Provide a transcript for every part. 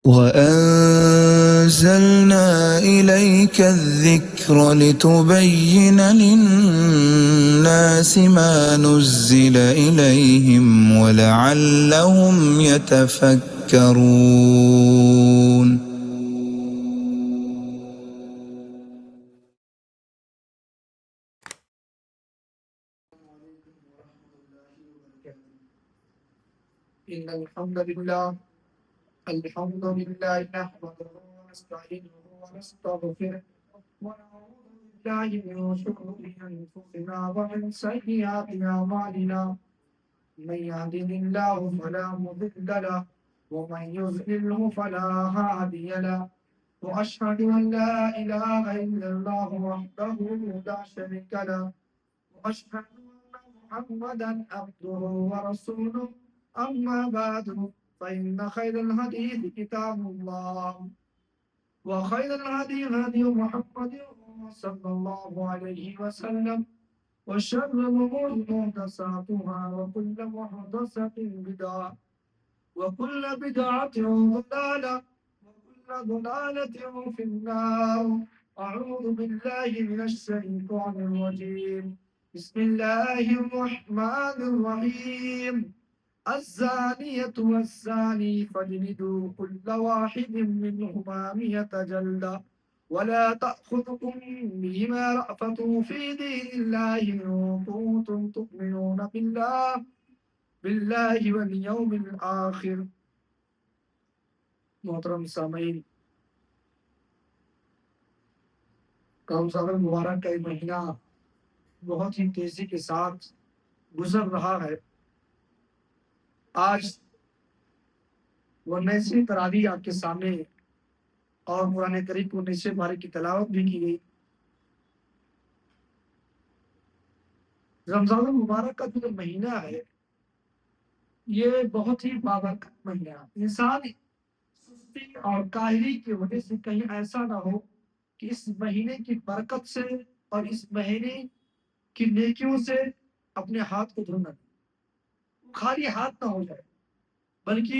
وَأَنزَلْنَا إِلَيْكَ الذِّكْرَ لِتُبَيِّنَ لِلنَّاسِ مَا نُزِّلَ إِلَيْهِمْ وَلَعَلَّهُمْ يَتَفَكَّرُونَ. إن الحمد لله نحمده ونستعينه ونستغفره ونعوذ بالله من شرور أنفسنا ومن سيئات أعمالنا من يهده الله فلا مضل له ومن يضلله فلا هادي له وأشهد أن لا إله إلا الله وحده لا شريك له وأشهد أن محمدا عبده ورسوله أما بعد فإن خير الحديث كتاب الله وخير الهدي هدي محمد صلى الله عليه وسلم وشر الأمور محدثاتها وكل محدثة بدعة وكل بدعة ضلالة وكل ضلالة في النار. أعوذ بالله من الشيطان الرجيم. بسم الله الرحمن الرحيم. الزانية والزاني فاجلدوا كل واحد منهما 100 جلدة ولا تأخذكم بهما رأفة في دين الله إن كنتم تؤمنون بالله واليوم الآخر. محترم سامعین، رمضان المبارک کا یہ مہینہ بہت ہی تیزی کے ساتھ گزر رہا ہے. آج 19ویں تراویح آپ کے سامنے اور قرآن کریم کو 19ویں پارے کی تلاوت بھی کی گئی. رمضان المبارک کا جو مہینہ ہے یہ بہت ہی بابرکت مہینہ ہے. انسان سستی اور کاہلی کی وجہ سے کہیں ایسا نہ ہو کہ اس مہینے کی برکت سے اور اس مہینے کی نیکیوں سے اپنے ہاتھ کو دھونا، خالی ہاتھ نہ ہو جائے، بلکہ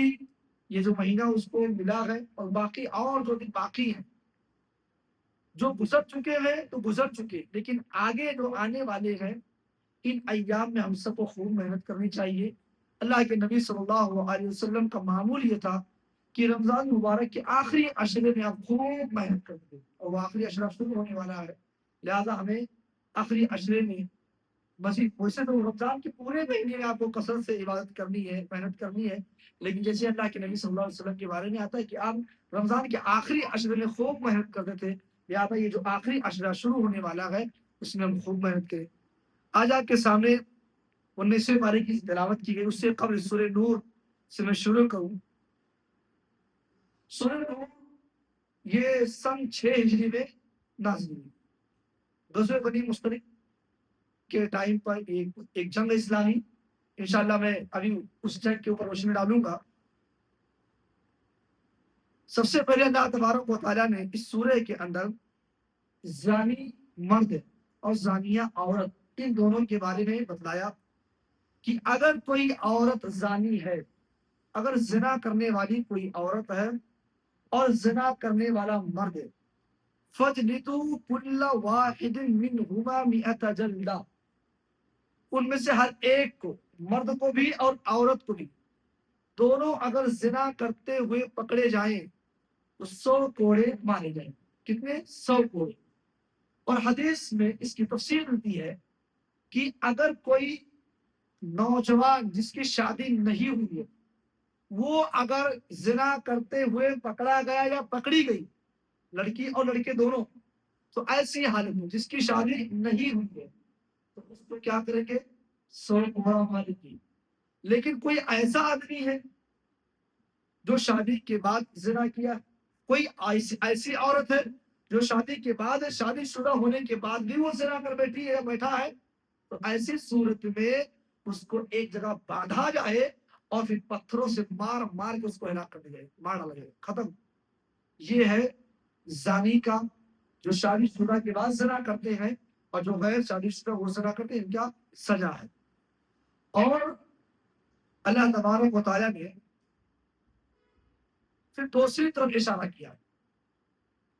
یہ جو مہینہ اس کو ملا ہے اور باقی اور جو دن باقی ہیں جو گزر چکے ہیں تو گزر چکے، لیکن آگے جو آنے والے ہیں ان ایام میں ہم سب کو خوب محنت کرنی چاہیے. اللہ کے نبی صلی اللہ علیہ وسلم کا معمول یہ تھا کہ رمضان مبارک کے آخری عشرے میں آپ خوب محنت کرتے ہیں، اور وہ آخری عشرہ شروع ہونے والا ہے، لہذا ہمیں آخری عشرے میں مزید، ویسے تو رمضان کے پورے مہینے میں آپ کو کثرت سے عبادت کرنی ہے، محنت کرنی ہے، لیکن جیسے اللہ کے نبی صلی اللہ علیہ وسلم کے بارے میں آتا ہے کہ آپ رمضان کے آخری عشرے میں خوب محنت کرتے تھے، لہذا یہ جو آخری عشرہ شروع ہونے والا ہے اس میں ہم خوب محنت کریں. آج آپ کے سامنے 19ویں پارے کی تلاوت کی گئی. اس سے قبل سورہ نور سے میں شروع کروں. سورہ نور یہ سن 6 ہجری میں نازل ہوئی. غزوہ بنی مستلق کے ٹائم پر ایک جنگ اسلامی، انشاءاللہ میں ابھی اس جنگ کے اوپر روشنی ڈالوں گا. سب سے پہلے اللہ تبارک و تعالیٰ نے اس سورہ کے اندر زانی مرد اور زانیہ عورت ان دونوں کے بارے میں بتلایا کہ اگر کوئی عورت زانی ہے، اگر زنا کرنے والی کوئی عورت ہے اور زنا کرنے والا مرد ہے، فَاجْلِدُوا كُلَّ وَاحِدٍ مِّنْهُمَا 100 جلدہ، ان میں سے ہر ایک کو، مرد کو بھی اور عورت کو بھی، دونوں اگر زنا کرتے ہوئے پکڑے جائیں تو 100 کوڑے مارے جائیں. کتنے؟ 100 کوڑے. اور حدیث میں اس کی تفسیر ملتی ہے کہ اگر کوئی نوجوان جس کی شادی نہیں ہوئی ہے وہ اگر زنا کرتے ہوئے پکڑا گیا یا پکڑی گئی، لڑکی اور لڑکے دونوں، تو ایسی حالت میں جس کی شادی نہیں ہوئی ہے تو اس کو کیا کریں گے؟ 100 کوڑا ماریں گے. لیکن کوئی ایسا آدمی ہے جو شادی کے بعد زنا کیا، کوئی ایسی عورت ہے جو شادی کے بعد، شادی شدہ ہونے کے بعد بھی وہ زنا کر بیٹھی ہے یا بیٹھا ہے، تو ایسی صورت میں اس کو ایک جگہ باندھا جائے اور پھر پتھروں سے مار مار کے اس کو ہلاک کر دیا جائے، مار ڈالا جائے، ختم. یہ ہے زانی کا، جو شادی شدہ کے بعد زنا کرتے ہیں، اور جو غیر شادی شدہ وہ زنا کرتے ہیں، ان کا سزا ہے. اور اللہ تبارک و تعالیٰ نے پھر دوسری طرف اشارہ کیا،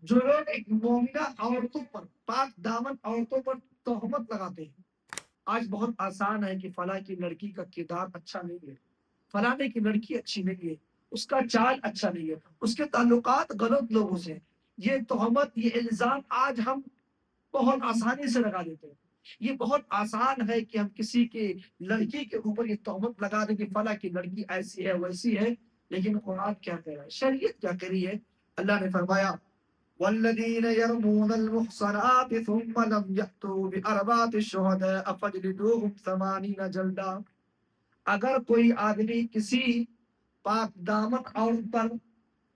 جو لوگ ایک مومنہ عورتوں پر، پاک دامن عورتوں پر تہمت لگاتے ہیں۔ آج بہت آسان ہے کہ فلاں کی لڑکی کا کردار اچھا نہیں ہے، فلانے کی لڑکی اچھی نہیں ہے، اس کا چال اچھا نہیں ہے، اس کے تعلقات غلط لوگوں سے ہیں۔ یہ تہمت، یہ الزام آج ہم بہت آسانی سے لگا دیتے ہیں۔ یہ بہت آسان ہے کہ ہم کسی کے لڑکی کے اوپر یہ تہمت لگا دیں کہ فلاں کی لڑکی ایسی ہے ویسی ہے، لیکن قرآن کیا کہہ رہا ہے، شریعت کیا کہہ رہی ہے؟ اللہ نے فرمایا والذین یرمون المحصنات ثم لم یأتوا بأربعة شہداء فاجلدوهم 80 جلدہ۔ اگر کوئی آدمی کسی پاک دامن عورت پر،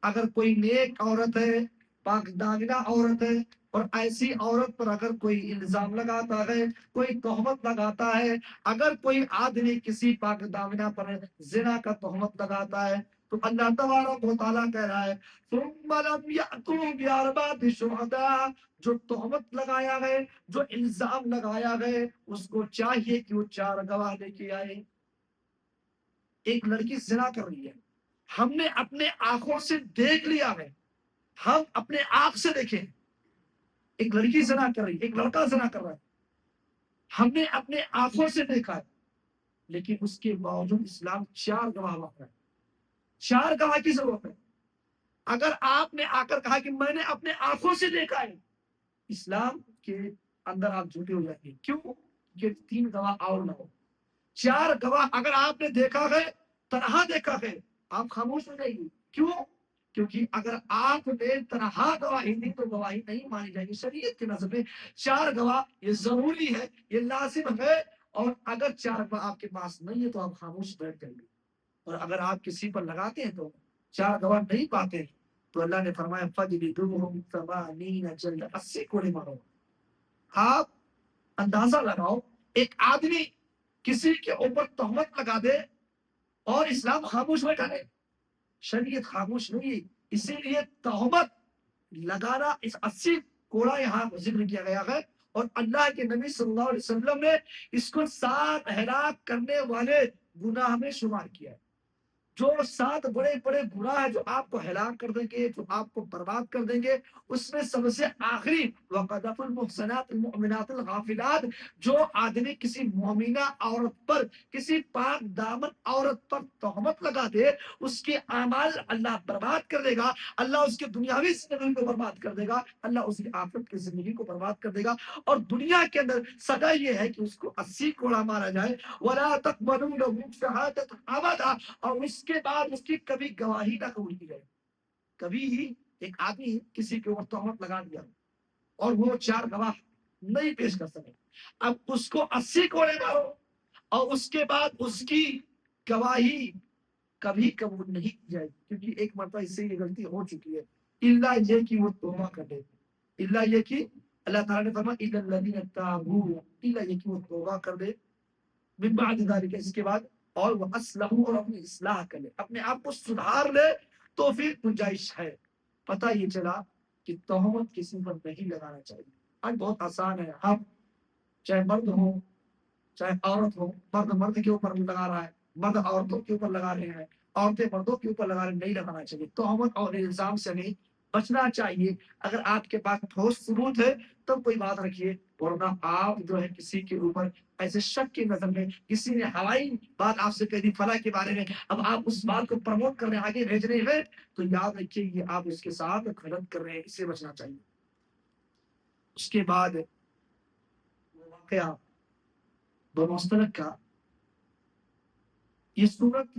اگر کوئی نیک عورت ہے، پاک دامنہ عورت ہے، اور ایسی عورت پر اگر کوئی الزام لگاتا ہے، کوئی تہمت لگاتا ہے، اگر کوئی آدمی کسی پاک دامنہ پر زنا کا تہمت لگاتا ہے، تو اللہ تبارک و تعالیٰ کہہ رہا ہے ثم لم یأتوا بأربعة شہداء، جو تہمت لگایا گئے، جو الزام لگایا گئے، اس کو چاہیے کہ وہ 4 گواہ لے کے آئے۔ ایک لڑکی زنا کر رہی ہے، ہم نے اپنے آنکھوں سے دیکھ لیا ہے، ہم اپنے آنکھ سے دیکھیں ایک لڑکی زنا کر رہی ہے، ایک لڑکا زنا کر رہا ہے، ہم نے اپنے آنکھوں سے دیکھا ہے، لیکن اس کے باوجود اسلام 4 گواہ مانگتا ہے۔ 4 گواہ کی ضرورت ہے۔ اگر آپ نے آ کر کہا کہ میں نے اپنے آنکھوں سے دیکھا ہے، اسلام کے اندر آپ جھوٹے ہو جائیں گے۔ کیوں کہ 3 گواہ اور نہ ہو، 4 گواہ اگر آپ نے دیکھا ہے، تنہا دیکھا ہے، آپ خاموش ہو جائیں گے۔ کیوں؟ کیونکہ اگر آپ نے تنہا گواہی دی تو گواہی نہیں مانی جائے گی۔ شریعت کی نظر میں 4 گواہ یہ ضروری ہے، یہ لازم ہے، اور اگر 4 گواہ آپ کے پاس نہیں ہے تو آپ خاموش بیٹھ جائیں گے۔ اور اگر آپ کسی پر لگاتے ہیں تو 4 گواہ نہیں پاتے تو اللہ نے فرمایا فَجْلِدُوهُمْ 80 جلدہ، 80 کوڑے مارو۔ آپ اندازہ لگاؤ، ایک آدمی کسی کے اوپر تہمت لگا دے اور اسلام خاموش بیٹھا رہے، شریعت خاموش نہیں ہے۔ اسی لیے تہمت لگانا، اس 80 کوڑا یہاں ذکر کیا گیا ہے، اور اللہ کے نبی صلی اللہ علیہ وسلم نے اس کو 7 ہلاک کرنے والے گناہ میں شمار کیا ہے۔ جو 7 بڑے بڑے گناہ ہیں جو آپ کو ہلاک کر دیں گے، جو آپ کو برباد کر دیں گے، اس میں سب سے آخری وَقَذَفُ الْمُحْصَنَاتِ الْمُؤْمِنَاتِ الْغَافِلَاتِ، جو آدمی کسی مومنہ عورت پر، کسی پاک دامن عورت پر تہمت لگا دے، اس کے اعمال اللہ برباد کر دے گا، اللہ اس کے دنیاوی زندگی کو برباد کر دے گا، اللہ اس کی آخرت کی زندگی کو برباد کر دے گا، اور دنیا کے اندر سزا یہ ہے کہ اس کو 80 کوڑا مارا جائے۔ وَلَا تَقْبَلُوا لَهُ شَهَادَةً أَبَدًا، اور اس کے بعد اس کی کبھی گواہی نہ قبول کی جائے۔ کبھی ہی ایک آدمی کسی کے اوپر تہمت لگا دیا اور وہ 4 گواہ نہیں پیش کر سکے، اب اس کو 80 کوڑے مارو، اور اس کے بعد اس کی گواہی کبھی قبول نہیں کی جائے، کیونکہ ایک مرتبہ اس سے یہ غلطی ہو چکی ہے، اللہ یہ کہ وہ توبہ کر لے، اللہ یہ کہ اللہ تعالیٰ نے فرمایا اِلَّا الَّذِينَ تَابُوا، اللہ یہ کہ وہ توبہ کر لے، من بعد ذلك، اس کے بعد، اور وہ اصلحوا، اور اپنی اصلاح کر لے، اپنے آپ کو سدھار لے، تو پھر گنجائش ہے۔ پتہ یہ چلا کہ تہمت کسی پر نہیں لگانا چاہیے۔ آج بہت آسان ہے، ہم چاہے مرد ہوں چاہے عورت ہو، مرد مرد کے اوپر لگا رہا ہے، مرد عورتوں کے اوپر لگا رہے ہیں، عورتیں مردوں کے اوپر لگا رہے ہیں، نہیں لگانا چاہیے۔ تہمت اور الزام سے نہیں بچنا چاہیے۔ اگر آپ کے پاس ٹھوس ثبوت ہے تب کوئی بات رکھیے، ورنہ آپ جو ہے کسی کے اوپر ایسے شک کی نظر میں، کسی نے ہوائی بات آپ سے کہہ دی فلاں کے بارے میں، اب آپ اس بات کو پروموٹ کرنے آگے بھیج رہے ہیں، تو یاد رکھیے یہ آپ اس کے ساتھ غلط کر رہے ہیں، اس سے بچنا چاہیے۔ اس کے بعد وہ واقعہ بنو مستلق کا، یہ سورت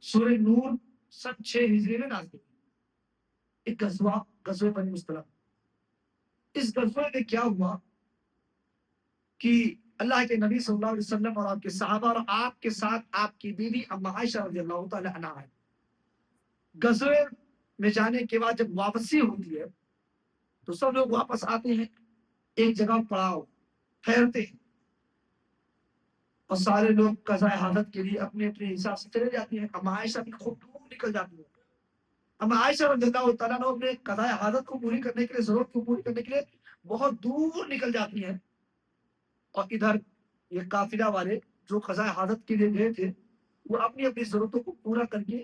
سورہ نور 6 ہجری میں نازل ہوئی۔ ایک غزوہ بنی مستلق، اس غزوے میں کیا ہوا کہ اللہ کے نبی صلی اللہ علیہ وسلم اور آپ کے صحابہ اور آپ کے ساتھ آپ کی بیوی اما عائشہ رضی اللہ تعالی عنہا ہے۔ غزوے میں جانے کے بعد جب واپسی ہوتی ہے تو سب لوگ واپس آتے ہیں، ایک جگہ پڑاؤ ٹھہرتے ہیں، اور سارے لوگ قضاء حاجت کے لیے اپنے اپنے حساب سے چلے جاتے ہیں۔ اما عائشہ بھی خود دور نکل جاتی ہے۔ اما عائشہ رضی اللہ تعالیٰ عنہ اپنے قضاء حاجت کو پوری کرنے کے لیے، ضرورت کو پوری کرنے کے لیے بہت دور نکل جاتی ہیں، اور ادھر یہ قافلہ والے جو قضاء حاجت کے لیے گئے تھے وہ اپنی اپنی ضرورتوں کو پورا کر کے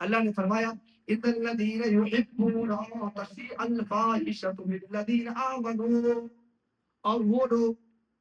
اللہ نے فرمایا ان الذین یحبون ان تشیع الفاحشۃ بالذین آمنوا، اور وہ لوگ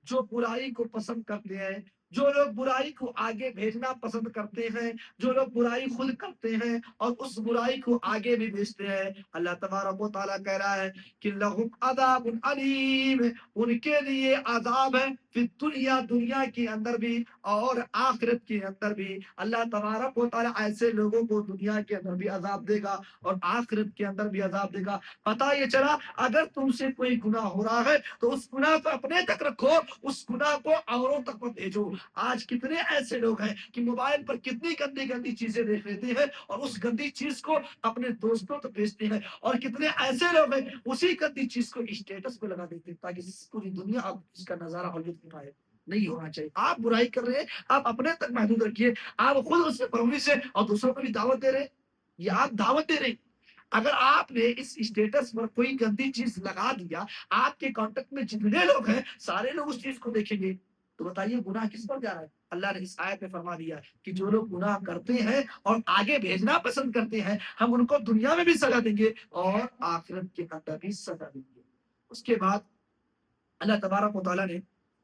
جو برائی کو پسند کرتے ہیں، جو لوگ برائی کو آگے بھیجنا پسند کرتے ہیں، جو لوگ برائی خود کرتے ہیں اور اس برائی کو آگے بھی بھیجتے ہیں، اللہ تبارک و تعالیٰ کہہ رہا ہے کہ لہم عذاب علیم، ان کے لیے عذاب ہے فی دنیا، دنیا کے اندر بھی اور آخرت کے اندر بھی۔ اللہ تبارک و تعالیٰ ایسے لوگوں کو دنیا کے اندر بھی عذاب دے گا اور آخرت کے اندر بھی عذاب دے گا۔ پتہ یہ چلا اگر تم سے کوئی گناہ ہو رہا ہے تو اس گناہ کو اپنے تک رکھو، اس گناہ کو اوروں تک مت بھیجو۔ آج کتنے ایسے لوگ ہیں کہ موبائل پر کتنی گندی گندی چیزیں دیکھ لیتے ہیں اور اس گندی چیز کو اپنے دوستوں تک بھیجتے ہیں، اور کتنے ایسے لوگ ہیں اسی گندی چیز کو اسٹیٹس پہ لگا دیتے ہیں تاکہ پوری دنیا اب اس کا نظارہ اور لطف اٹھائے۔ نہیں ہونا چاہیے۔ آپ برائی کر رہے ہیں، آپ اپنے تک محدود رکھیے، آپ خود اس سے پرورش ہے اور دوسروں کو بھی دعوت دے رہے ہیں، یہ آپ دعوت دے رہے ہیں۔ اگر آپ نے اس اسٹیٹس پر کوئی گندی چیز لگا دیا، آپ کے کانٹیکٹ میں جتنے لوگ ہیں سارے لوگ اس چیز کو دیکھیں گے، تو بتائیے گناہ کس پر جا رہا ہے؟ اللہ نے اس آیت میں فرما دیا کہ جو لوگ گناہ کرتے ہیں اور آگے بھیجنا پسند کرتے ہیں، ہم ان کو دنیا میں بھی سزا دیں گے اور آخرت کے اندر بھی سزا دیں گے۔ اس کے بعد اللہ تبارک و تعالیٰ نے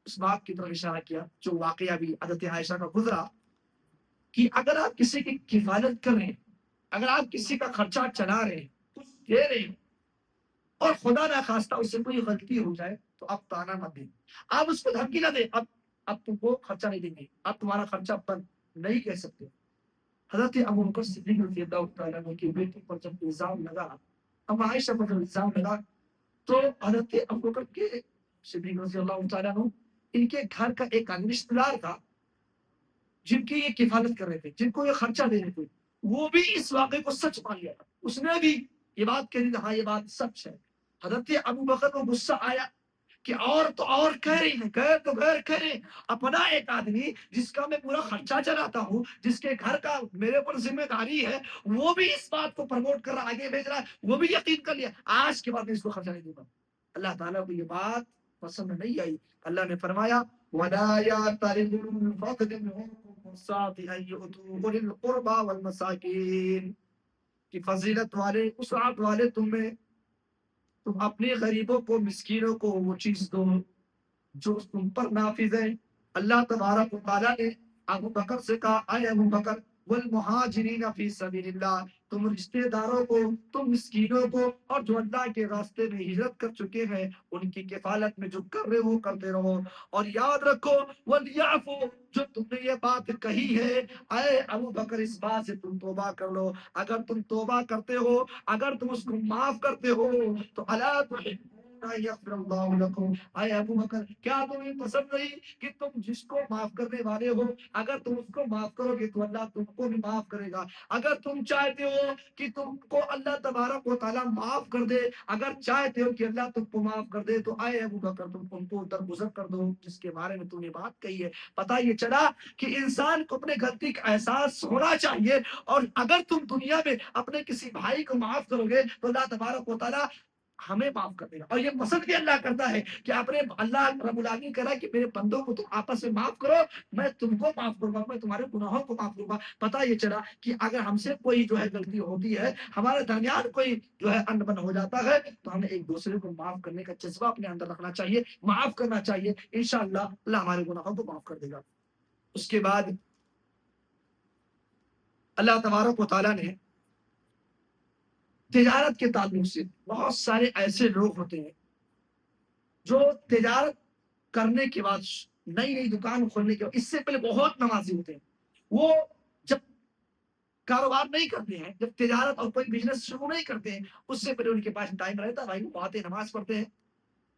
اس بات کی طرف اشارہ کیا جو واقعہ بھی حضرت عائشہ کا گزرا کہ اگر آپ کسی کی کفالت کر رہے ہیں، اگر آپ کسی کا خرچہ چلا رہے ہیں، کچھ دے رہے ہیں اور خدا نہ خواستہ اس سے کوئی غلطی ہو جائے تو آپ تانا مت دیں، آپ اس کو دھمکی نہ دیں اب تم کو خرچہ نہیں دیں گے، اب تمہارا خرچہ بند نہیں کہہ سکتے۔ حضرت ابو بکر صدیق رضی اللہ تعالیٰ عنہ کی بیٹی پر جب الزام لگا، اب عائشہ پر جب الزام لگا تو حضرت ابو بکر کے صدیق رضی اللہ تعالیٰ عنہ ان کے گھر کا ایک رشتہ دار تھا جن کی یہ کفالت کر رہے تھے، جن کو یہ خرچہ دے رہے تھے، وہ بھی اس واقعے کو سچ مان لیا، اس نے بھی یہ بات کہی کہ ہاں یہ بات سچ ہے۔ حضرت ابو بکر کو غصہ آیا کہ اور تو اور کہہ رہی ہیں، غیر تو غیر کہہ رہے ہیں، اپنا ایک آدمی جس کا میں پورا خرچہ چلاتا ہوں، جس کے گھر کا میرے اوپر ذمہ داری ہے، وہ بھی اس بات کو پروموٹ کر رہا، آگے بھیج رہا ہے، وہ بھی یقین کر لیا، آج کے بعد میں اس کو خرچہ نہیں دوں گا۔ اللہ تعالیٰ کو یہ بات پسند نہیں آئی۔ اللہ نے فرمایا وَلَا يَأْتَلِ أُولُو الْفَضْلِ مِنكُمْ وَالسَّعَةِ أَن يُؤْتُوا أُولِي الْقُرْبَى وَالْمَسَاكِينِ، کہ فضیلت والے، وسعت والے تم اپنے غریبوں کو، مسکینوں کو وہ چیز دو جو تم پر نافذ ہے۔ اللہ تبارک و تعالیٰ نے ابو بکر سے کہا اے ابو بکر والمہاجرین فی سبیل اللہ، تم رشتہ داروں کو، تم مسکینوں کو اور جو اللہ کے راستے میں ہجرت کر چکے ہیں ان کی کفالت میں جو کر رہے ہو کرتے رہو، اور یاد رکھو ولیعفو، جو تم نے یہ بات کہی ہے اے ابو بکر اس بات سے تم توبہ کر لو، اگر تم توبہ کرتے ہو، اگر تم اس کو معاف کرتے ہو تو الا تحبون ان یغفر اللہ لکم، اے ابو بکر کیا تمہیں پسند نہیں کہ تم جس کو معاف کرنے والے ہو اگر تم اس کو معاف کرو گے تو اللہ تم کو بھی معاف کرے گا۔ اگر تم چاہتے ہو کہ تم کو اللہ تبارک و تعالیٰ معاف کر دے، اگر چاہتے ہو کہ اللہ تم کو معاف کر دے تو اے ابو بکر تم ان کو درگزر کر دو جس کے بارے میں تم نے بات کہی ہے۔ پتہ یہ چلا کہ انسان کو اپنے غلطی کا احساس ہونا چاہیے، اور اگر تم دنیا میں اپنے کسی بھائی کو معاف کرو گے تو اللہ تبارک و تعالیٰ ہمیں معاف کر دے گا۔ اور یہ پسند بھی اللہ کرتا ہے کہ اپنے اللہ رب العالمین کہہ رہا ہے کہ میرے بندوں کو تم آپس میں معاف کرو، میں تم کو معاف کروں گا، میں تمہارے گناہوں کو معاف کروں گا۔ پتہ یہ چلا کہ اگر ہم سے کوئی جو ہے غلطی ہوتی ہے، ہمارے درمیان کوئی جو ہے انبن ہو جاتا ہے تو ہمیں ایک دوسرے کو معاف کرنے کا جذبہ اپنے اندر رکھنا چاہیے، معاف کرنا چاہیے، انشاءاللہ اللہ ہمارے گناہوں کو معاف کر دے گا۔ اس کے بعد اللہ تبارک و تعالیٰ نے تجارت کے تعلق سے بہت سارے ایسے لوگ ہوتے ہیں جو تجارت کرنے کے بعد، نئی نئی دکان کھولنے کے بعد، اس سے پہلے بہت نمازی ہوتے ہیں، وہ جب کاروبار نہیں کرتے ہیں، جب تجارت اور کوئی بزنس شروع نہیں کرتے ہیں، اس سے پہلے ان کے پاس ٹائم رہتا ہے، بھائی وہ آتے نماز پڑھتے ہیں،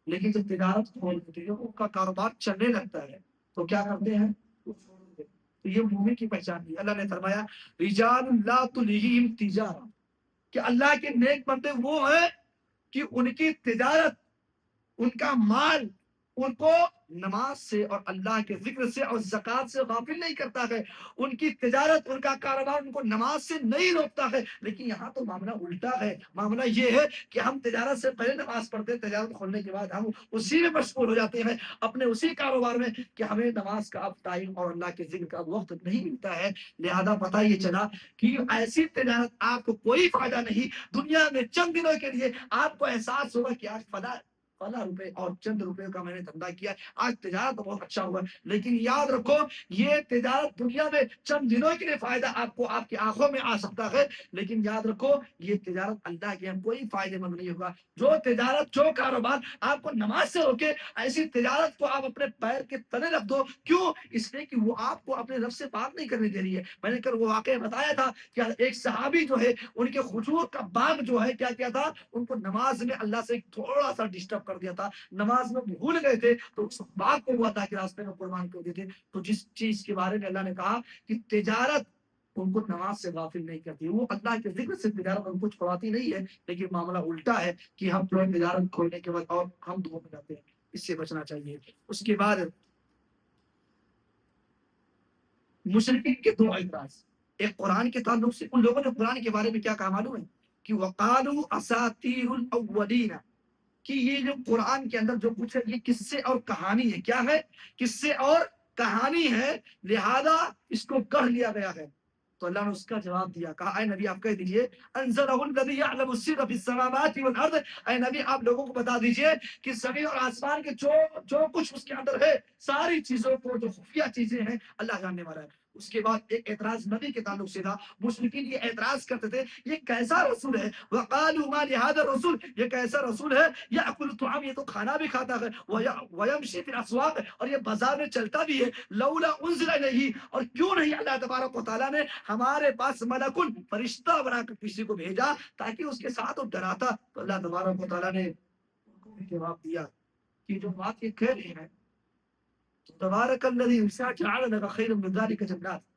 لیکن جب تجارت کھول دیتے ہیں، ان کا کاروبار چلنے لگتا ہے تو کیا کرتے ہیں؟ وہ چھوڑ دیتے ہیں۔ تو یہ مومن کی پہچان ہے۔ اللہ نے فرمایا رجال لا تلہیہم تجارہ، کہ اللہ کے نیک بندے وہ ہیں کہ ان کی تجارت، ان کا مال ان کو نماز سے اور اللہ کے ذکر سے اور زکوٰۃ سے غافل نہیں کرتا ہے، ان کی تجارت، ان کا کاروبار ان کو نماز سے نہیں روکتا ہے۔ لیکن یہاں تو معاملہ الٹا ہے، معاملہ یہ ہے کہ ہم تجارت سے پہلے نماز پڑھتے ہیں، تجارت کھولنے کے بعد ہم اسی میں مشغول ہو جاتے ہیں، اپنے اسی کاروبار میں، کہ ہمیں نماز کا اب ٹائم اور اللہ کے ذکر کا وقت نہیں ملتا ہے۔ لہذا پتہ یہ چلا کہ ایسی تجارت آپ کو کوئی فائدہ نہیں، دنیا میں چند دنوں کے لیے آپ کو احساس ہوگا کہ آج فلاں روپے اور چند روپے کا میں نے دھندا کیا، آج تجارت بہت اچھا ہوا، لیکن یاد رکھو یہ تجارت دنیا میں چند دنوں کے لیے فائدہ آپ کو آپ کی آنکھوں میں آ سکتا ہے، لیکن یاد رکھو یہ تجارت اللہ کے ہم کوئی فائدے مند نہیں ہوگا۔ جو تجارت، جو کاروبار آپ کو نماز سے روکے، ایسی تجارت کو آپ اپنے پیر کے تلے رکھ دو۔ کیوں؟ اس لیے کہ وہ آپ کو اپنے رب سے بات نہیں کرنے دے رہی ہے۔ میں نے کل وہ واقعہ بتایا تھا کہ ایک صحابی جو ہے، ان کے کھجور کا باغ جو ہے کیا تھا، ان کو نماز میں اللہ سے تھوڑا سا ڈسٹرب کر دیا تھا، نماز میں بھول گئے تھے، تو اس باغ کو وہ اللہ کے راستے میں قربان کر دیتے۔ تو جس چیز کے بارے میں اللہ نے کہا کہ تجارت ان کو نماز سے غافل نہیں کرتی، وہ اللہ کے ذکر سے تجارت ان کو چھوڑاتی نہیں ہے، لیکن معاملہ الٹا ہے کہ ہم جو تجارت کھولنے کے بعد اور ہم دعا میں جاتے ہیں، اس سے بچنا چاہیے۔ اس کے بعد مشرکین کے دو اعتراض، ایک قرآن کے تعلق سے، ان لوگوں نے قرآن کے بارے میں کیا کہا معلوم ہے کہ وقالوا اساطیر الاولین، کہ یہ جو قرآن کے اندر جو کچھ ہے یہ قصے اور کہانی ہے، کیا ہے؟ قصے اور کہانی ہے، لہذا اس کو گڑھ لیا گیا ہے۔ تو اللہ نے اس کا جواب دیا، کہا اے نبی آپ کہہ دیجئے انزلہ الذی یعلم السر فی السماوات والارض، اے نبی آپ لوگوں کو بتا دیجئے کہ زمین اور آسمان کے جو کچھ اس کے اندر ہے، ساری چیزوں کو، جو خفیہ چیزیں ہیں، اللہ جاننے والا ہے۔ اس کے بعد ایک اعتراض نبی کے تعلق سے تھا، مشرکین یہ اعتراض کرتے تھے یہ کیسا رسول ہے، وقالوا ما لهذا الرسول، یہ کیسا رسول ہے، یاکل الطعام، یہ تو کھانا بھی کھاتا ہے، ویمشی فی الاسواق، اور یہ بازار میں چلتا بھی ہے، لولا انزل الیہ، اور کیوں نہیں اللہ تبارک و تعالیٰ نے ہمارے پاس ملکن، فرشتہ بنا کر کسی کو بھیجا تاکہ اس کے ساتھ وہ ڈراتا۔ تو اللہ تبارک و تعالیٰ نے ان کو بھی جواب دیا کہ جو بات یہ کہہ رہے ہیں، تبارک الذی جعل لك خيرا من ذلك جنات،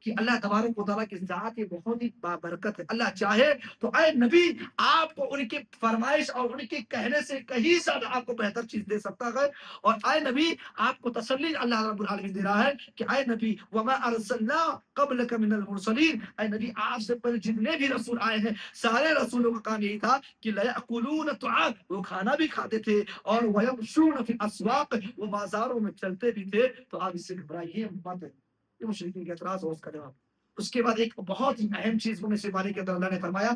کہ اللہ تبارک و تعالیٰ کی ذات یہ بہت ہی بابرکت ہے، اللہ چاہے تو اے نبی آپ کو ان کی فرمائش اور ان کے کہنے سے کہیں زیادہ آپ کو بہتر چیز دے سکتا ہے، اور اے نبی آپ کو تسلی اللہ رب العالمین دے رہا ہے کہ اے نبی وما ارسلنا قبلک من المرسلین، اے نبی آپ سے پہلے جتنے بھی رسول آئے ہیں سارے رسولوں کا کام یہی تھا کہ لیأکلون الطعام، وہ کھانا بھی کھاتے تھے، اور ویمشون فی الاسواق، وہ بازاروں میں چلتے بھی تھے۔ تو آپ اس سے گھبرائیے مت، یہ مشرکین کے اعتراض اور اس کا جواب۔ اس کے بعد ایک بہت ہی اہم چیز میں سے بارے کے اندر اللہ نے فرمایا،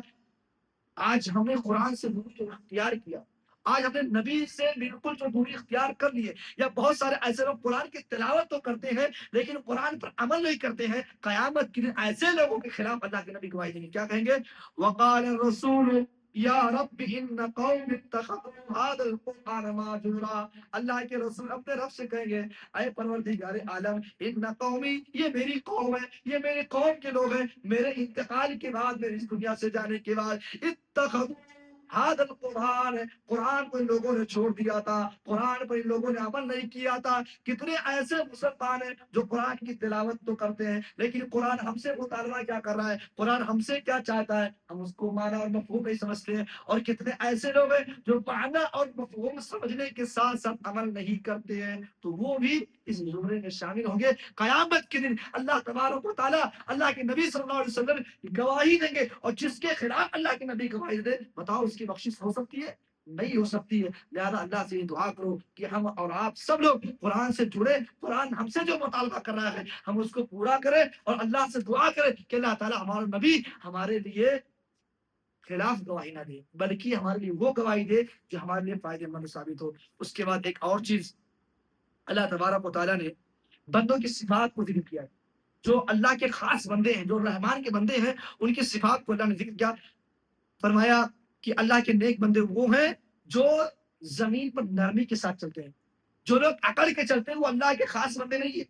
آج ہم نے قرآن سے دوری جو اختیار کیا، آج ہم نے نبی سے بالکل جو دوری اختیار کر لی ہے، یا بہت سارے ایسے لوگ قرآن کی تلاوت تو کرتے ہیں لیکن قرآن پر عمل نہیں کرتے ہیں، قیامت کے دن ایسے لوگوں کے خلاف اللہ کے نبی گواہی دیں گے، کیا کہیں گے؟ وقال الرسول یا رب ان قوم اتخذوا هذا القرآن مهجورا، اللہ کے رسول اپنے رب سے کہیں گے اے پروردگار عالم ان قومی، یہ میری قوم ہے، یہ میری قوم کے لوگ ہیں، میرے انتقال کے بعد، میری اس دنیا سے جانے کے بعد، اتخذوا هذا القرآن، قرآن کو ان لوگوں نے چھوڑ دیا تھا، قرآن پر ان لوگوں نے عمل نہیں کیا تھا۔ کتنے ایسے مسلمان ہیں جو قرآن کی تلاوت تو کرتے ہیں لیکن قرآن ہم سے مطالبہ کیا کر رہا ہے، قرآن ہم سے کیا چاہتا ہے، ہم اس کو معنی اور مفہوم نہیں سمجھتے ہیں، اور کتنے ایسے لوگ ہیں جو معنی اور مفہوم سمجھنے کے ساتھ ساتھ عمل نہیں کرتے ہیں، تو وہ بھی اس زمرے میں شامل ہوں گے۔ قیامت کے دن اللہ تبارک و تعالیٰ اللہ کے نبی صلی اللہ علیہ وسلم گواہی دیں گے، اور جس کے خلاف اللہ کے نبی گواہی دے، بتاؤ اس کی بخشش ہو سکتی ہے؟ نہیں ہو سکتی ہے۔ لہذا اللہ سے یہ دعا کرو کہ ہم اور آپ سب لوگ قرآن سے جڑے، قرآن ہم سے جو مطالبہ کر رہا ہے ہم اس کو پورا کریں، اور اللہ سے دعا کریں کہ اللہ تعالیٰ ہمارا نبی ہمارے لیے خلاف گواہی نہ دے، بلکہ ہمارے لیے وہ گواہی دے جو ہمارے لیے فائدے مند ثابت ہو۔ اس کے بعد ایک اور چیز اللہ تبارک و تعالیٰ نے بندوں کی صفات کو ذکر کیا ہے، جو اللہ کے خاص بندے ہیں، جو رحمان کے بندے ہیں، ان کی صفات کو اللہ نے ذکر کیا، فرمایا کہ اللہ کے نیک بندے وہ ہیں جو زمین پر نرمی کے ساتھ چلتے ہیں۔ جو لوگ عقل کے چلتے ہیں وہ اللہ کے خاص بندے نہیں ہے،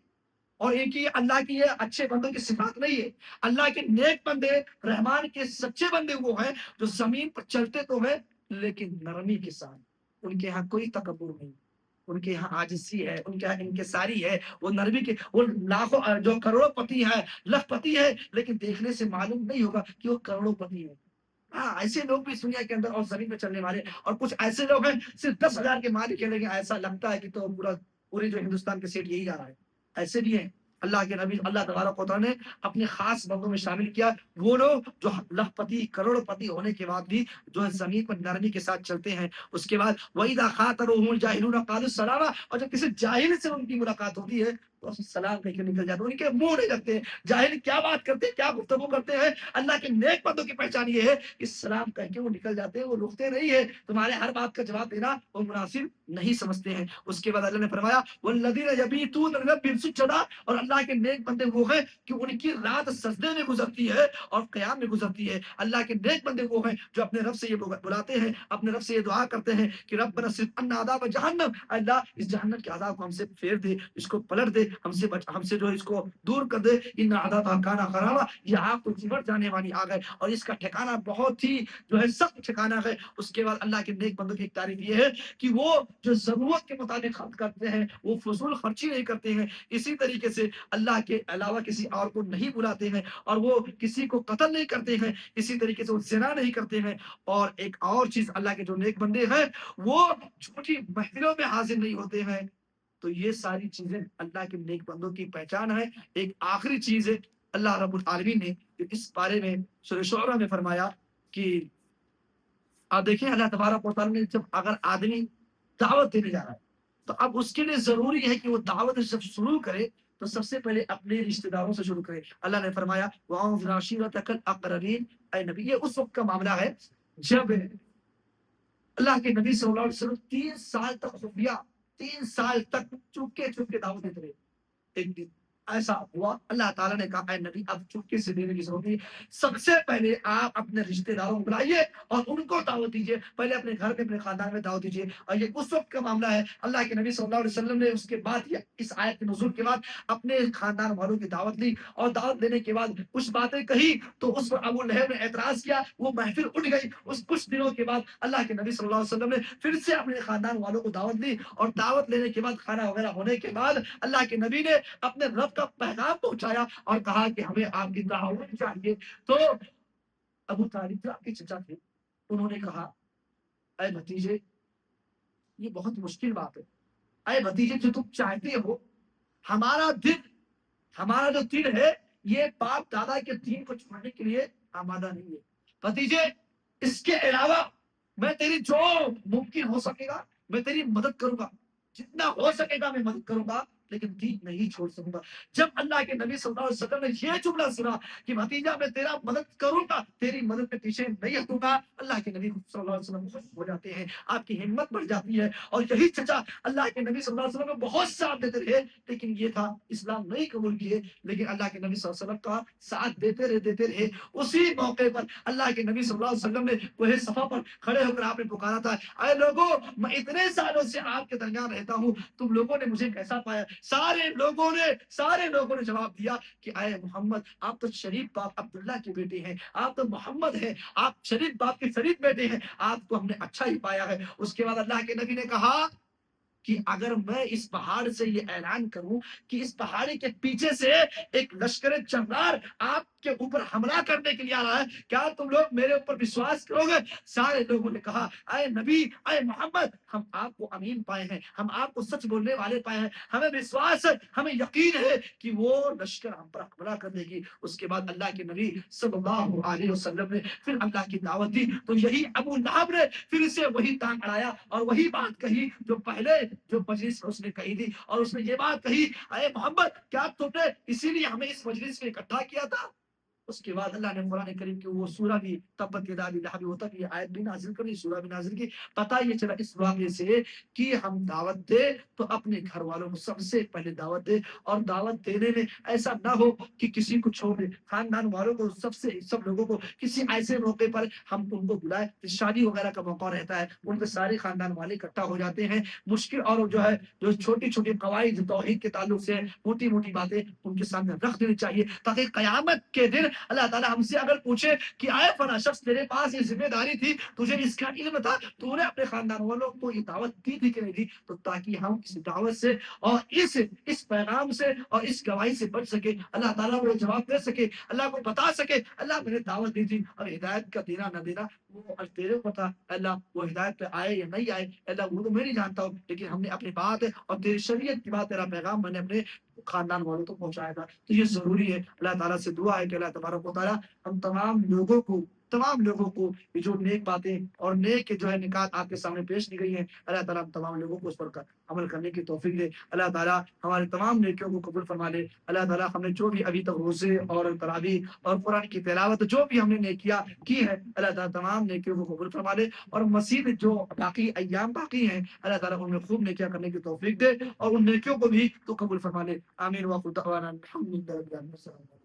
اور ایک ہی اللہ کی یہ اچھے بندوں کی صفات نہیں ہے۔ اللہ کے نیک بندے، رحمان کے سچے بندے وہ ہیں جو زمین پر چلتے تو ہیں لیکن نرمی کے ساتھ، ان کے ہاں کوئی تکبر نہیں، ان کے یہاں عاجزی ہے، ان کے یہاں انکساری ہے، وہ نرمی کے، وہ لاکھوں جو کروڑوں پتی ہے، لکھ پتی ہے، لیکن دیکھنے سے معلوم نہیں ہوگا کہ وہ کروڑوں پتی ہے، ہاں ایسے لوگ بھی اس دنیا کے اندر اور زمین پہ چلنے والے، اور کچھ ایسے لوگ ہیں صرف 10,000 کے مالک ہیں، لیکن ایسا لگتا ہے کہ تو پورے جو ہندوستان کے سیٹ یہی جا رہا ہے، ایسے بھی ہیں۔ اللہ کے نبی اللہ تبارک و تعالیٰ نے اپنے خاص بندوں میں شامل کیا، وہ لوگ جو لاکھ پتی کروڑ پتی ہونے کے بعد بھی جو ہے زمین پر نرمی کے ساتھ چلتے ہیں۔ اس کے بعد وَإِذَا خَاطَبَهُمُ الْجَاهِلُونَ قَالُوا سَلَامًا، اور جب کسی جاہل سے ان کی ملاقات ہوتی ہے تو سلام کہہ کے نکل جاتے ہیں، ان کے منہ نہیں لگتے ہیں۔ جاہل کیا بات کرتے ہیں، کیا گفتگو کرتے ہیں، اللہ کے نیک بندوں کی پہچان یہ ہے کہ سلام کہہ کے وہ نکل جاتے ہیں، وہ رکتے نہیں ہے، تمہارے ہر بات کا جواب دینا وہ مناسب نہیں سمجھتے ہیں۔ اس کے بعد اللہ نے فرمایا وَالَّذِينَ يَبِيتُونَ لِرَبِّهِمْ سُجَّدًا، اور اللہ کے نیک بندے وہ ہیں کہ ان کی رات سجدے میں گزرتی ہے اور قیام میں گزرتی ہے۔ اللہ کے نیک بندے وہ ہیں جو اپنے رب سے یہ بلاتے ہیں، اپنے رب سے یہ دعا کرتے ہیں کہ ربنا اصرف عنا عذاب جہنم، اللہ اس جہنم کے عذاب کو ہم سے پھیر دے، اس کو پلٹ دے، ہم سے جو ہے اس کو دور کر دے، ان عذابها کان غراما، یہ آگ تو چمٹ جانے والی آگ ہے اور اس کا ٹھکانہ بہت ہی جو ہے سخت ٹھکانہ ہے۔ اس کے بعد اللہ کے نیک بندوں کی ایک تعریف یہ ہے کہ وہ جو ضرورت کے مطابق خرچ کرتے ہیں، وہ فضول خرچی نہیں کرتے ہیں، اسی طریقے سے اللہ کے علاوہ کسی اور کو نہیں بلاتے ہیں، اور وہ کسی کو قتل نہیں کرتے ہیں، اسی طریقے سے وہ زنا نہیں کرتے ہیں۔ اور ایک اور چیز اللہ کے جو نیک بندے ہیں وہ جھوٹی محفلوں میں حاضر نہیں ہوتے ہیں۔ تو یہ ساری چیزیں اللہ کے نیک بندوں کی پہچان ہے۔ ایک آخری چیز ہے اللہ رب العالمین نے اس بارے میں سورہ شعراء میں فرمایا کہ آپ دیکھیں اللہ تبارک و تعالیٰ نے جب اگر آدمی دعوت دینے جا رہا ہے تو اب اس کے لیے ضروری ہے کہ وہ دعوت جب شروع کرے تو سب سے پہلے اپنے رشتہ داروں سے شروع کرے۔ اللہ نے فرمایا وَأَنذِرْ عَشِيرَتَكَ الْأَقْرَبِينَ، اے نبی یہ اس وقت کا معاملہ ہے جب اللہ کے نبی صلی اللہ علیہ وسلم 3 سال تک خفیہ 3 سال تک چپکے دعوت دیتے رہے۔ ایک دن ایسا ہوا اللہ تعالیٰ نے کہا اے نبی اب چپکے سے دینے کی ضرورت نہیں، سب سے پہلے آپ اپنے رشتہ داروں کو بلائیے اور ان کو دعوت دیجیے، پہلے اپنے گھر میں اپنے خاندان میں دعوت دیجیے۔ اور یہ اس وقت کا معاملہ ہے اللہ کے نبی صلی اللہ علیہ وسلم نے اس کے بعد اس آیت کے نزول کے بعد اپنے خاندان والوں کی دعوت لی، اور دعوت دینے کے بعد کچھ باتیں کہی تو اس پر ابو لہب نے اعتراض کیا، وہ محفل اٹھ گئی۔ اس کچھ دنوں کے بعد اللہ کے نبی صلی اللہ علیہ وسلم نے پھر سے اپنے خاندان والوں کو دعوت دی، اور دعوت لینے کے بعد کھانا وغیرہ ہونے کے بعد اللہ کے نبی نے اپنے رب کا پیغام پہنچایا اور کہا کہ ہمیں آپ کی دعوت چاہیے۔ تو ابو طالب جو آپ کے چچا تھے انہوں نے کہا اے بھتیجے یہ بہت مشکل بات ہے، اے بھتیجے جو تم چاہتے ہو ہمارا جو دل ہے یہ باپ دادا کے دین کو چھوڑنے کے لیے آمادہ نہیں ہے۔ بھتیجے اس کے علاوہ میں تیری جو ممکن ہو سکے گا میں تیری مدد کروں گا، جتنا ہو سکے گا میں مدد کروں گا، لیکن دین نہیں چھوڑ سکوں گا۔ جب اللہ کے نبی صلی اللہ علیہ وسلم نے یہ جملہ سنا کہ بھتیجا میں تیرا مدد کروں گا، تیری مدد کے پیچھے نہیں ہٹوں گا، اللہ کے نبی صلی اللہ علیہ وسلم خوش ہو جاتے ہیں، آپ کی ہمت بڑھ جاتی ہے۔ اور یہی چچا اللہ کے نبی صلی اللہ علیہ وسلم کو بہت ساتھ دیتے رہے، لیکن یہ تھا اسلام نہیں قبول کیے، لیکن اللہ کے نبی صلی اللہ علیہ وسلم کا ساتھ دیتے رہے۔ اسی موقع پر اللہ کے نبی صلی اللہ علیہ وسلم نے کوہ صفا پر کھڑے ہو کر آپ نے پکارا تھا اے لوگوں میں اتنے سالوں سے آپ کے درمیان رہتا ہوں، تم لوگوں نے مجھے کیسا پایا؟ سارے لوگوں نے جواب دیا کہ اے محمد آپ تو شریف باپ عبداللہ کے بیٹے ہیں، آپ تو محمد ہیں، آپ شریف باپ کے شریف بیٹے ہیں، آپ کو ہم نے اچھا ہی پایا ہے۔ اس کے بعد اللہ کے نبی نے کہا کہ اگر میں اس پہاڑ سے یہ اعلان کروں کہ اس پہاڑی کے پیچھے سے ایک لشکر جرار آپ کے اوپر حملہ کرنے کے لیے آ رہا ہے، کیا تم لوگ میرے اوپر وشواس کرو گے؟ سارے لوگوں نے کہا اے نبی اے محمد ہم آپ کو امین پائے ہیں، ہم آپ کو سچ بولنے والے پائے ہیں، ہمیں وشواس ہے، ہمیں یقین ہے کہ وہ لشکر ہم پر حملہ کر دے گی۔ اس کے بعد اللہ کے نبی صلی اللہ علیہ وسلم نے پھر اللہ کی دعوت دی، تو یہی ابو لہب نے پھر سے وہی ٹانگ اڑایا اور وہی بات کہی جو پہلے جو مجلس اس نے کہی تھی، اور اس نے یہ بات کہی اے محمد کیا تم نے اسی لیے ہمیں اس مجلس میں اکٹھا کیا تھا؟ اس کے بعد اللہ نے قرآن کریم کی وہ سورہ بھی تبت یدا ابی لہب ہوتا کہ یہ آیت بھی نازل کری، سورہ بھی نازل کی۔ پتہ یہ چلا اس واقعے سے کہ ہم دعوت دے تو اپنے گھر والوں کو سب سے پہلے دعوت دے، اور دعوت دینے میں ایسا نہ ہو کہ کسی کو چھوڑ دے، خاندان والوں کو سب لوگوں کو کسی ایسے موقع پر ہم ان کو بلائے، شادی وغیرہ کا موقع رہتا ہے ان کے سارے خاندان والے اکٹھا ہو جاتے ہیں، مشکل اور جو ہے جو چھوٹی چھوٹی قواعد توحید کے تعلق سے موٹی موٹی باتیں ان کے سامنے رکھ دینی چاہیے تاکہ قیامت کے دن اللہ تعالیٰ ہم سے اگر پوچھے کہ آئے فلاں شخص تیرے پاس یہ ذمہ داری تھی، تجھے اس کا علم تھا، تو نے اپنے خاندان والوں کو یہ دعوت دی تھی کہ نہیں دی، تو تاکہ ہم اس دعوت سے اور اس پیغام سے اور اس گواہی سے بچ سکے، اللہ تعالیٰ کو جواب دے سکے، اللہ کو بتا سکے اللہ میں نے دعوت دی تھی اور ہدایت کا دینا نہ دینا وہ تیرے کو تھا، اللہ وہ ہدایت پہ آئے یا نہیں آئے اللہ وہ تو میں نہیں جانتا ہوں، لیکن ہم نے اپنی بات اور تیری شریعت کی بات، تیرا پیغام میں نے اپنے خاندان والوں کو پہنچایا تھا، تو یہ ضروری ہے۔ اللہ تعالیٰ سے دعا ہے کہ اللہ تبارک و تعالیٰ ہم تمام لوگوں کو یہ جو نیک باتیں اور نیک جو ہے نکات آپ کے سامنے پیش کی گئی ہیں، اللہ تعالیٰ ہم تمام لوگوں کو اس پر عمل کرنے کی توفیق دے، اللہ تعالیٰ ہمارے تمام نیکیوں کو قبول فرما لے، اللہ تعالیٰ ہم نے جو بھی ابھی تک روزے اور تراویح اور قرآن کی تلاوت جو بھی ہم نے نیکیاں کی ہے، اللہ تعالیٰ تمام نیکیوں کو قبول فرما لے، اور مزید جو باقی ایام باقی ہیں اللہ تعالیٰ ان میں خوب نیکیاں کرنے کی توفیق دے اور ان نیکیوں کو بھی تو قبول فرما لے، آمین۔ وآخر دعوانا الحمد للہ رب العالمین۔